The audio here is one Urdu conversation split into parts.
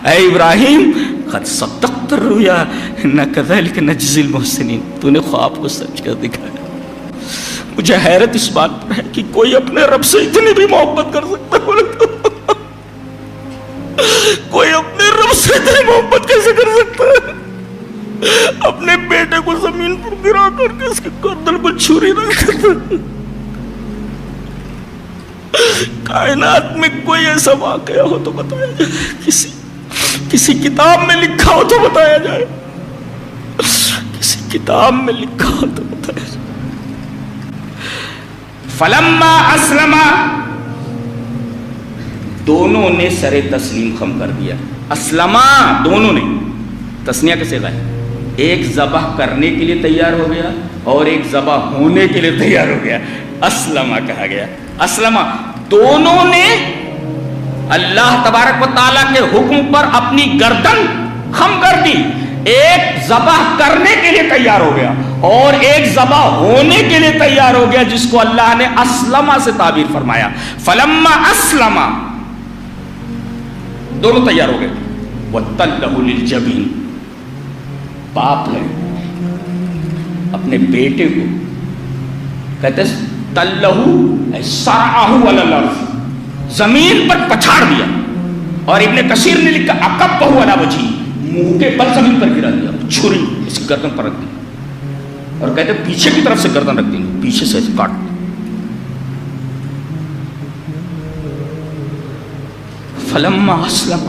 اے ابراہیم قد صدقت الرؤیا انا کذلک نجزی المحسنین، تو نے خواب کو سچ کر دکھایا۔ مجھے حیرت اس بات پر ہے کہ کوئی اپنے رب سے اتنی بھی محبت کر سکتا ہے؟ کوئی اپنے رب سے اتنی محبت کیسے کر سکتا ہے؟ اپنے بیٹے کو زمین پر گرا کر کے اس کے گردن پر چھری رکھ کر، کائنات میں کوئی ایسا واقعہ ہو تو بتایا جائے، کسی کتاب میں لکھا ہو تو بتایا جائے، کسی کتاب میں لکھا ہو تو بتایا جائے۔ فلما اسلما، دونوں نے سر تسلیم خم کر دیا۔ اسلما، دونوں نے، تسنیہ کیسے گئے؟ ایک ذبح کرنے کے لیے تیار ہو گیا اور ایک ذبح ہونے کے لیے تیار ہو گیا، اسلمہ کہا گیا۔ اسلمہ، دونوں نے اللہ تبارک و تعالیٰ کے حکم پر اپنی گردن خم کر دی۔ ایک ذبح کرنے کے لیے تیار ہو گیا اور ایک ذبح ہونے کے لیے تیار ہو گیا، جس کو اللہ نے اسلمہ سے تعبیر فرمایا۔ فلما اسلمہ، دونوں تیار ہو گئے۔ وَتَلَّهُ لِلْجَبِينِ، باپ نے اپنے بیٹے کو کہتے تلہو سرعہ علی الارض، زمین پر پچھاڑ دیا، اور ابن کثیر نے لکھا اکبہ علی وجہہ، منہ کے بل زمین پر گرا دیا، چھری اس کی گردن پر رکھ دی، اور کہتے پیچھے کی طرف سے گردن رکھ دی، پیچھے سے کاٹ دی۔ فلما اسلم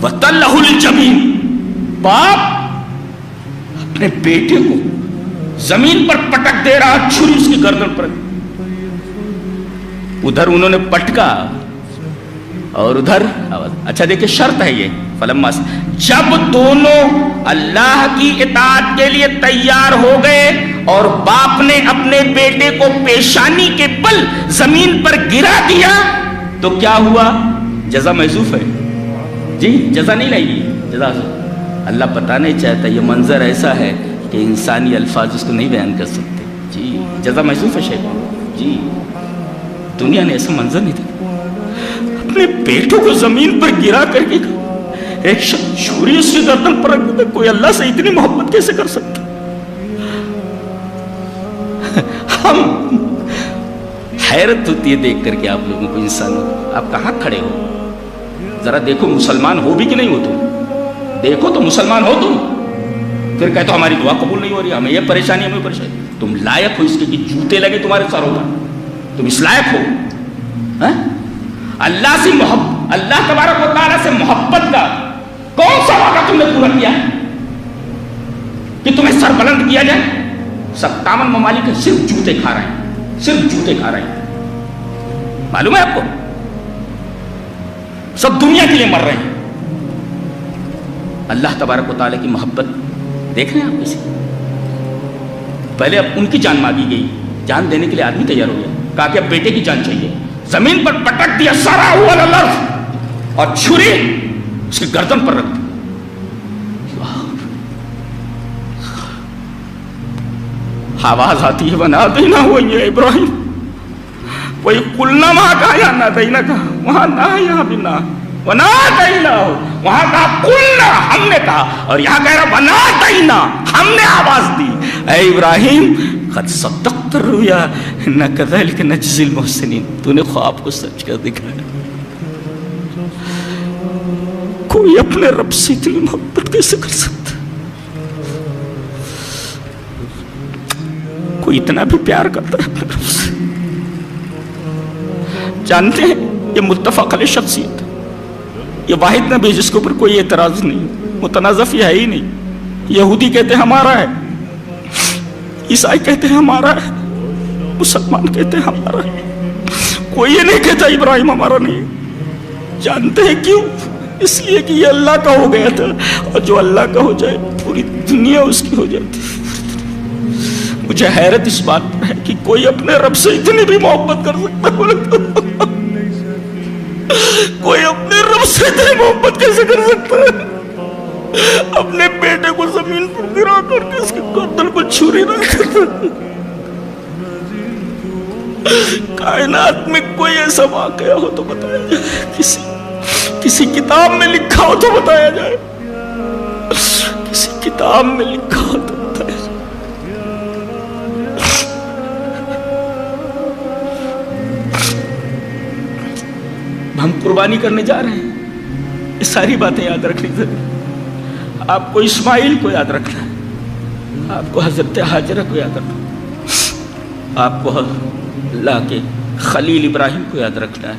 وتلہ للجبین، باپ اپنے بیٹے کو زمین پر پٹک دے رہا، چھری اس کی گردن پر، ادھر انہوں نے پٹکا اور ادھر آواز۔ اچھا دیکھیں شرط ہے یہ، فلما، جب دونوں اللہ کی اطاعت کے لیے تیار ہو گئے اور باپ نے اپنے بیٹے کو پیشانی کے بل زمین پر گرا دیا تو کیا ہوا؟ جزا محذوف ہے جی، جزا نہیں لائے گی، جزا اللہ پتہ نہیں چاہتا، یہ منظر ایسا ہے کہ انسانی الفاظ اس کو نہیں بیان کر سکتے جی، جزا محذوف ہے شیخ جی، دنیا نے ایسا منظر نہیں دیکھا۔ اپنے بیٹوں کو زمین پر گرا کر کے ایک چھری اس کی گردن پر رکھ دیتا، کوئی اللہ سے اتنی محبت کیسے کر سکتا؟ ہم حیرت ہوتی ہے دیکھ کر کے آپ لوگوں کو، انسان آپ کہاں کھڑے ہو؟ ذرا دیکھو مسلمان ہو بھی کہ نہیں ہو تم، دیکھو تو مسلمان ہو تم، پھر کہتے ہو ہماری دعا قبول نہیں ہو رہی، ہمیں یہ پریشانی، ہمیں پریشانی۔ تم لائق ہو اس کے کہ جوتے لگے تمہارے سروں پر، تم اس لائق ہو؟ اللہ سے محبت، اللہ تبارک و تعالیٰ سے محبت کا کون سا وعدہ تم نے پورا کیا کہ تمہیں سر بلند کیا جائے؟ 57 ممالک صرف جوتے کھا رہے ہیں، صرف جوتے کھا رہے ہیں، معلوم ہے آپ کو؟ سب دنیا کے لیے مر رہے ہیں۔ اللہ تبارک و تعالیٰ کی محبت دیکھ رہے ہیں آپ کسی؟ پہلے اب ان کی جان مانگی گئی، جان دینے کے لیے آدمی تیار ہو گیا، کہا کہ اب بیٹے کی جان چاہیے، زمین پر پٹک دیا سارا ہوا الارض، اور چھری اس کی گردن پر رکھ دی۔ آواز آتی ہے وَنَادَيْنَاهُ يَا إِبْرَاهِيمُ، وہی قُلْنَا وہاں کہا یا نَادَيْنَا کہا، وہاں نہ یہاں بھی نہ، وَنَادَيْنَاهُ وہاں کہا قُلْنَا ہم نے کہا، اور یہاں کہہ رہا وَنَادَيْنَا ہم نے آواز دی۔ اے ابراہیم قد صدقت الرؤیا انا کذلک نجزی المحسنین، تو نے خواب کو سچ کر دکھایا۔ کوئی اپنے رب سے اتنی محبت کیسے کر سکتا؟ کوئی اتنا بھی پیار کرتا ہے اپنے رب سے؟ جانتے ہیں یہ متفق علیہ شخصیت، یہ واحد نبی جس کے اوپر کوئی اعتراض نہیں، متنازع یہ ہے ہی نہیں۔ یہودی کہتے ہیں ہمارا ہے، عیسائی کہتے ہیں ہمارا ہے، مسلمان کہتے ہیں ہمارا ہے، کوئی یہ نہیں کہتا ابراہیم ہمارا نہیں۔ جانتے ہیں کیوں؟ اس لیے کہ یہ اللہ کا ہو گیا تھا، اور جو اللہ کا ہو جائے پوری دنیا اس کی ہو جاتی۔ مجھے حیرت اس بات پر ہے کہ کوئی اپنے رب سے اتنی بھی محبت کر سکتا ہے؟ کوئی اپنے رب سے اتنی محبت کیسے کر سکتا ہے؟ اپنے بیٹے کو زمین پر گرا کر کے اس کے گردن کو چھری رکھ دیتا۔ کائنات میں کوئی ایسا واقعہ ہو تو بتایا جائے، کسی کتاب میں لکھا ہو تو بتایا جائے، کسی کتاب میں لکھا ہوتا ہے۔ ہم قربانی کرنے جا رہے ہیں، یہ ساری باتیں یاد رکھنی ضروری۔ آپ کو اسماعیل کو یاد رکھنا ہے، آپ کو حضرت ہاجرہ کو یاد رکھنا ہے، آپ کو اللہ کے خلیل ابراہیم کو یاد رکھنا ہے،